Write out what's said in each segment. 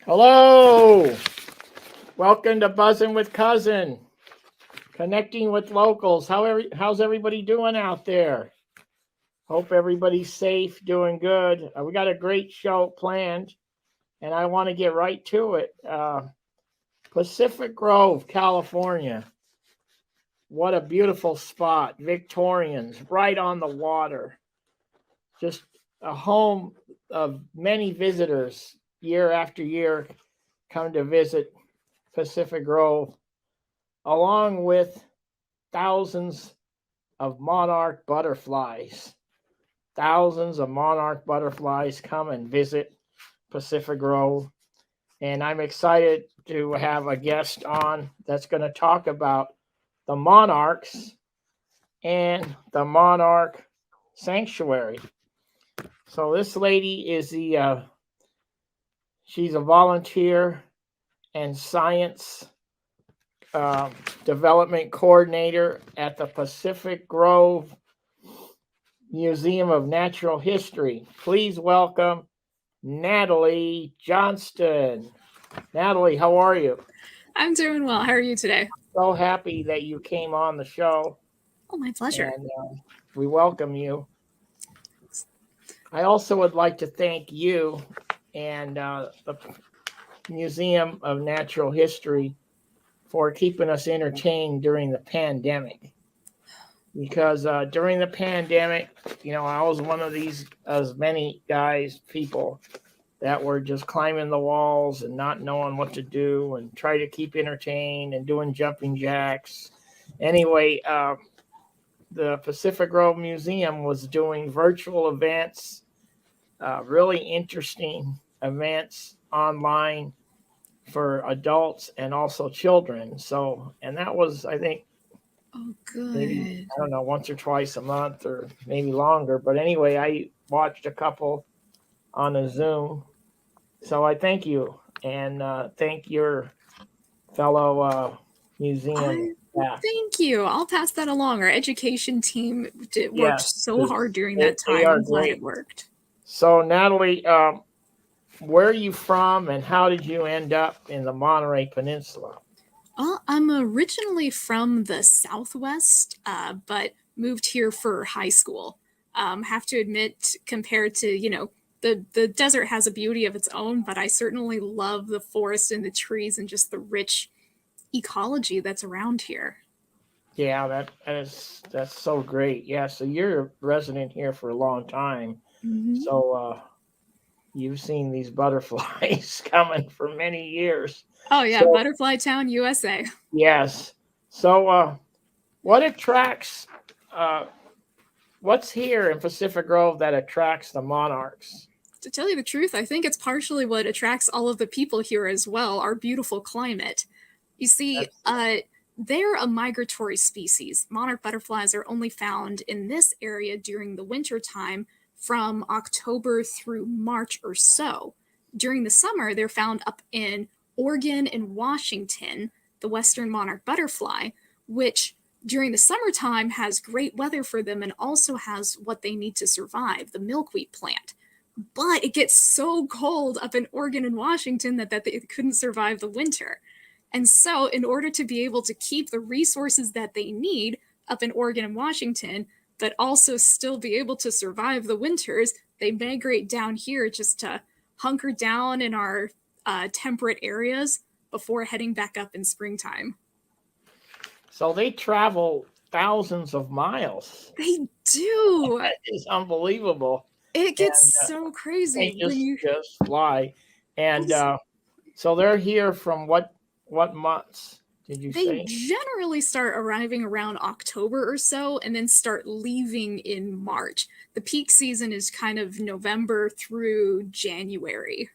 Hello, welcome to Buzzing with Cousin, connecting with locals. How's everybody doing out there? Hope everybody's safe, doing good. We got a great show planned, and I want to get right to it. Pacific Grove, California. What a beautiful spot. Victorians, right on the water. Just a home of many visitors year after year come to visit Pacific Grove, along with thousands of monarch butterflies. Thousands of monarch butterflies come and visit Pacific Grove. And I'm excited to have a guest on that's going to talk about the monarchs and the monarch sanctuary. So this lady is she's a volunteer and science development coordinator at the Pacific Grove Museum of Natural History. Please welcome Natalie Johnston. Natalie, how are you? I'm doing well. How are you today? So happy that you came on the show. Oh, my pleasure. And we welcome you. I also would like to thank you and the Museum of Natural History for keeping us entertained during the pandemic. Because during the pandemic, I was one of these, as many people that were just climbing the walls and not knowing what to do and try to keep entertained and doing jumping jacks. Anyway, the Pacific Grove Museum was doing virtual events, really interesting events online for adults and also children. So, and that was, I think, maybe, I don't know, once or twice a month or maybe longer. But anyway, I watched a couple on a Zoom. So I thank you and thank your fellow museum staff. Thank you. I'll pass that along. Our education team worked so hard during that time. I'm glad it worked. So Natalie, where are you from and how did you end up in the Monterey Peninsula? I'm originally from the Southwest, but moved here for high school. Have to admit, compared to, the desert has a beauty of its own, but I certainly love the forest and the trees and just the rich ecology that's around here. Yeah, that's so great. Yeah, so you're a resident here for a long time. Mm-hmm. So you've seen these butterflies coming for many years. Oh yeah, so, Butterfly Town, USA. Yes. So what attracts what's here in Pacific Grove that attracts the monarchs? To tell you the truth, I think it's partially what attracts all of the people here as well, our beautiful climate. You see, they're a migratory species. Monarch butterflies are only found in this area during the winter time from October through March or so. During the summer, they're found up in Oregon and Washington, the western monarch butterfly, which during the summertime has great weather for them and also has what they need to survive, the milkweed plant. But it gets so cold up in Oregon and Washington that they couldn't survive the winter. And so, in order to be able to keep the resources that they need up in Oregon and Washington, but also still be able to survive the winters, they migrate down here just to hunker down in our temperate areas before heading back up in springtime. So they travel thousands of miles. They do. That is unbelievable. It gets so crazy. They just fly. And so they're here from what months did you say? They generally start arriving around October or so and then start leaving in March. The peak season is kind of November through January.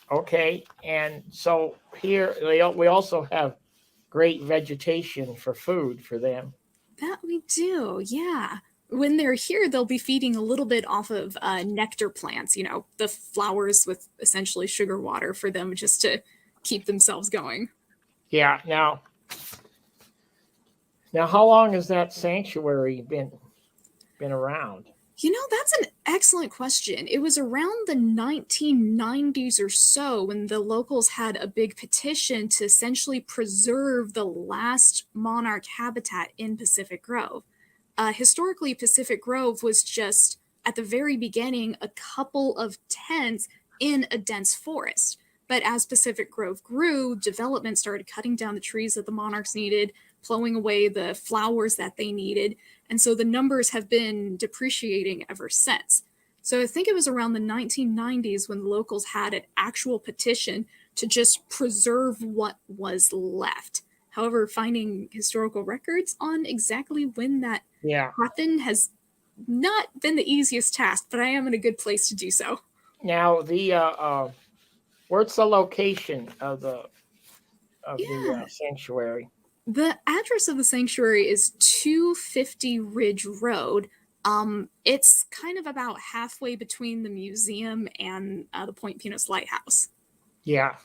Okay. And so here we also have great vegetation for food for them. That we do, yeah. When they're here, they'll be feeding a little bit off of nectar plants, the flowers with essentially sugar water for them just to keep themselves going. Yeah. Now how long has that sanctuary been around? That's an excellent question. It was around the 1990s or so when the locals had a big petition to essentially preserve the last monarch habitat in Pacific Grove. Historically, Pacific Grove was just, at the very beginning, a couple of tents in a dense forest. But as Pacific Grove grew, development started cutting down the trees that the monarchs needed, plowing away the flowers that they needed. And so the numbers have been depreciating ever since. So I think it was around the 1990s when the locals had an actual petition to just preserve what was left. However, finding historical records on exactly when that happened has not been the easiest task, but I am in a good place to do so. Now, where's the location of the sanctuary? The address of the sanctuary is 250 Ridge Road. It's kind of about halfway between the museum and the Point Pinos Lighthouse. Yeah.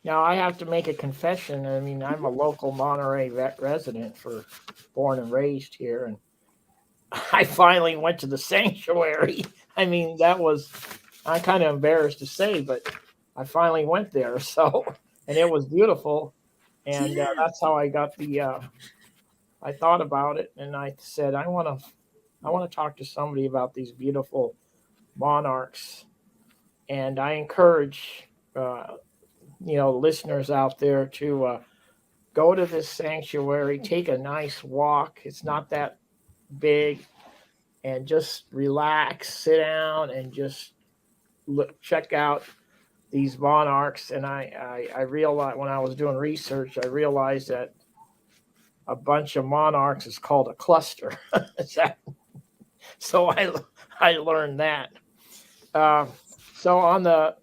Now, I have to make a confession. I mean, I'm a local Monterey resident, born and raised here, and I finally went to the sanctuary. I mean, I'm kind of embarrassed to say, but I finally went there. So, and it was beautiful. And that's how I got I thought about it, and I said, I want to talk to somebody about these beautiful monarchs. And I encourage, listeners out there to go to this sanctuary, take a nice walk. It's not that big, and just relax, sit down, and just check out these monarchs. And I realized when I was doing research, I realized that a bunch of monarchs is called a cluster. So I learned that. So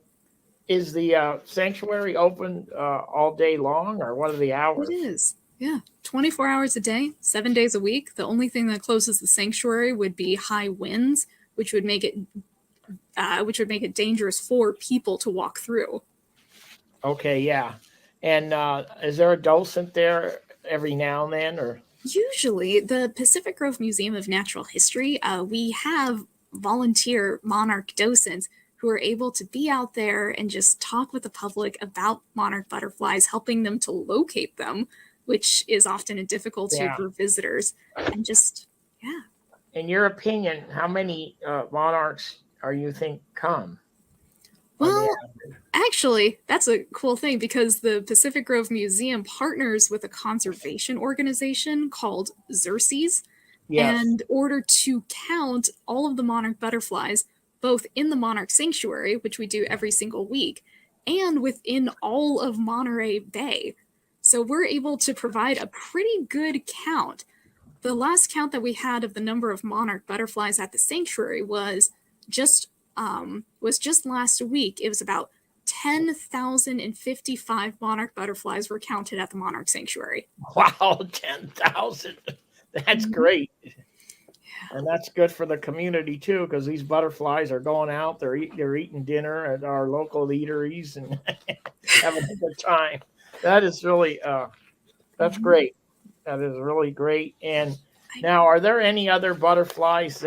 is the sanctuary open all day long, or what are the hours? It is. Yeah, 24 hours a day, 7 days a week. The only thing that closes the sanctuary would be high winds, which would make it dangerous for people to walk through. Okay, yeah. And is there a docent there every now and then, or? Usually, the Pacific Grove Museum of Natural History, we have volunteer monarch docents who are able to be out there and just talk with the public about monarch butterflies, helping them to locate them, which is often a difficulty for visitors. And just, yeah. In your opinion, how many monarchs you think come? Well, actually, that's a cool thing because the Pacific Grove Museum partners with a conservation organization called Xerces. Yes. And in order to count all of the monarch butterflies, both in the Monarch Sanctuary, which we do every single week, and within all of Monterey Bay. So we're able to provide a pretty good count. The last count that we had of the number of monarch butterflies at the sanctuary was just last week. It was about 10,055 monarch butterflies were counted at the Monarch Sanctuary. Wow, 10,000. That's great. Yeah. And that's good for the community too, because these butterflies are going out, they're eating dinner at our local eateries and having a good time. That is really that's great. That is really great. And now, are there any other butterflies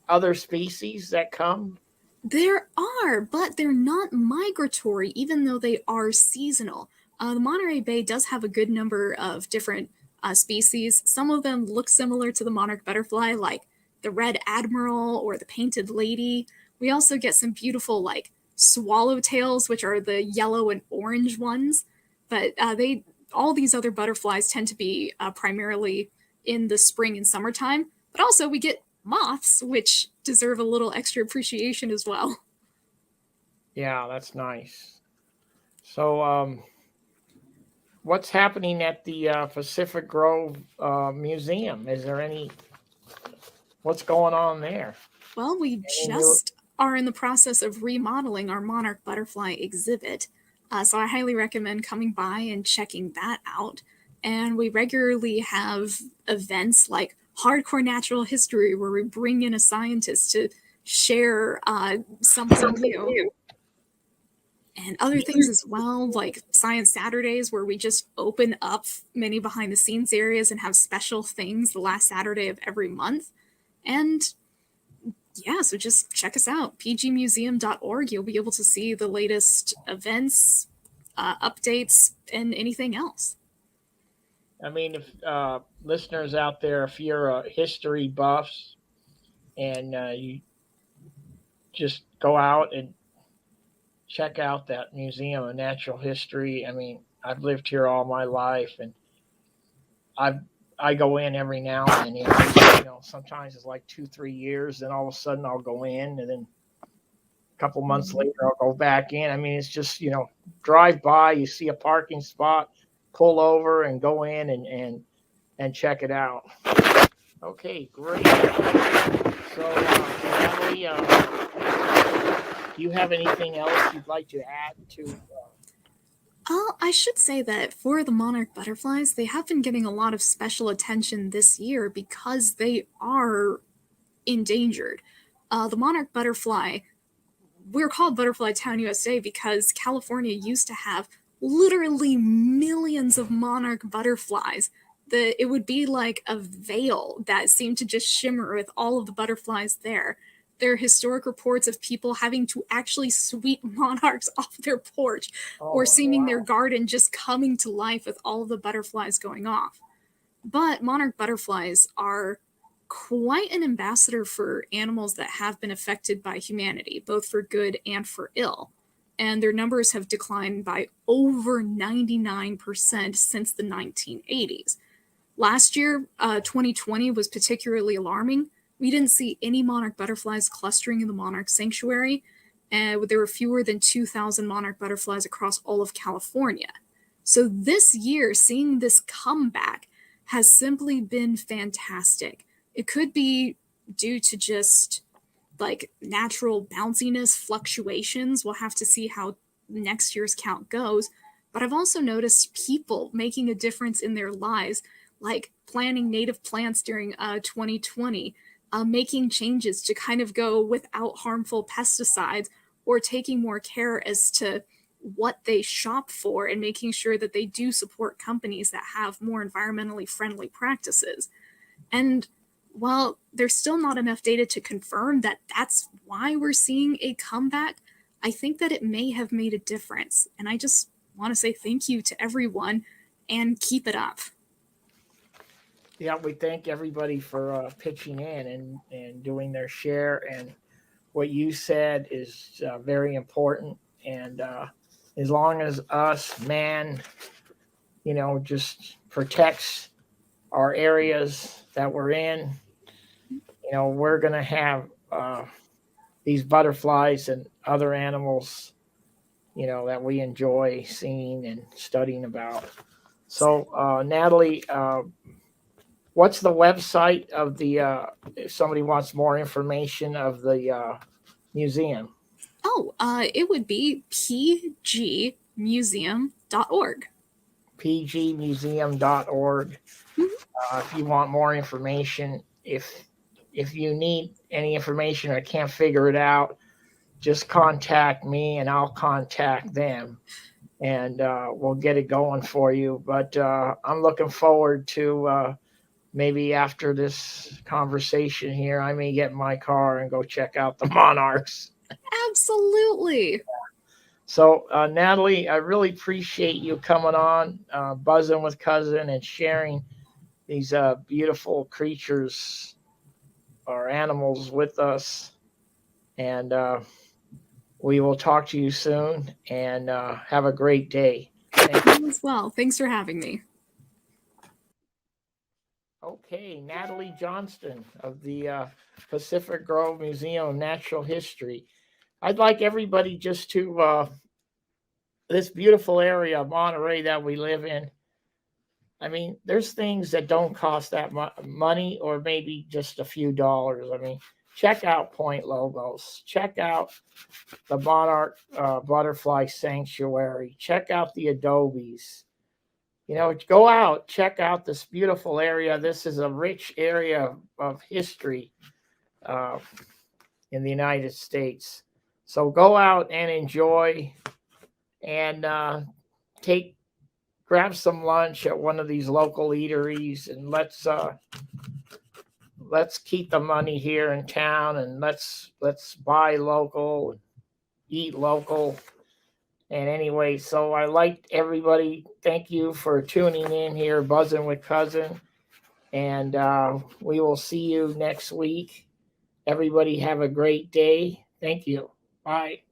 other species that come? There are, but they're not migratory, even though they are seasonal. The Monterey Bay does have a good number of different species. Some of them look similar to the monarch butterfly, like the red admiral or the painted lady. We also get some beautiful, like, swallowtails, which are the yellow and orange ones. But all these other butterflies tend to be primarily in the spring and summertime. But also we get moths, which deserve a little extra appreciation as well. Yeah, that's nice. So, what's happening at the Pacific Grove Museum? Is there what's going on there? Well, we just are in the process of remodeling our monarch butterfly exhibit. So I highly recommend coming by and checking that out. And we regularly have events like Hardcore Natural History, where we bring in a scientist to share something new. And other things as well, like Science Saturdays, where we just open up many behind the scenes areas and have special things the last Saturday of every month. And Yeah, so just check us out, pgmuseum.org. You'll be able to see the latest events, updates, and anything else. I mean, if listeners out there, if you're history buffs and you just go out and check out that Museum of Natural History. I mean, I've lived here all my life, and I I go in every now and then. Sometimes it's like 2, 3 years, and all of a sudden I'll go in, and then a couple months later I'll go back in. I mean, it's just drive by, you see a parking spot, pull over, and go in and check it out. Okay, great. So, Natalie, do you have anything else you'd like to add to? I should say that for the monarch butterflies, they have been getting a lot of special attention this year because they are endangered. The monarch butterfly, we're called Butterfly Town, USA because California used to have literally millions of monarch butterflies. It would be like a veil that seemed to just shimmer with all of the butterflies there. There are historic reports of people having to actually sweep monarchs off their porch or seeing their garden just coming to life with all of the butterflies going off. But monarch butterflies are quite an ambassador for animals that have been affected by humanity, both for good and for ill. And their numbers have declined by over 99% since the 1980s. Last year, 2020, was particularly alarming. We didn't see any monarch butterflies clustering in the monarch sanctuary, and there were fewer than 2,000 monarch butterflies across all of California. So this year, seeing this comeback has simply been fantastic. It could be due to just like natural bounciness fluctuations. We'll have to see how next year's count goes. But I've also noticed people making a difference in their lives, like planting native plants during 2020, making changes to kind of go without harmful pesticides, or taking more care as to what they shop for and making sure that they do support companies that have more environmentally friendly practices. And while there's still not enough data to confirm that that's why we're seeing a comeback, I think that it may have made a difference. And I just want to say thank you to everyone and keep it up. Yeah, we thank everybody for pitching in and doing their share. And what you said is very important. And as long as us, man, just protects our areas that we're in, we're going to have these butterflies and other animals, that we enjoy seeing and studying about. So, Natalie, what's the website of the, if somebody wants more information of the museum? Oh, it would be pgmuseum.org. pgmuseum.org. If you want more information, if you need any information or can't figure it out, just contact me and I'll contact them, and we'll get it going for you. But I'm looking forward to maybe after this conversation here, I may get in my car and go check out the monarchs. Absolutely. So, Natalie, I really appreciate you coming on, buzzing with Cousin, and sharing these beautiful creatures or animals with us. And we will talk to you soon, and have a great day. Thank you as well. Thanks for having me. Okay, Natalie Johnston of the Pacific Grove Museum of Natural History. I'd like everybody just to this beautiful area of Monterey that we live in. I mean, there's things that don't cost that money, or maybe just a few dollars. I mean, check out Point Logos. Check out the Monarch Butterfly Sanctuary. Check out the Adobes. Go out, check out this beautiful area. This is a rich area of history in the United States. So go out and enjoy, and grab some lunch at one of these local eateries, and let's keep the money here in town, and let's buy local and eat local. And anyway, so I liked everybody. Thank you for tuning in here, Buzzing with Cousin. And we will see you next week. Everybody have a great day. Thank you. Bye.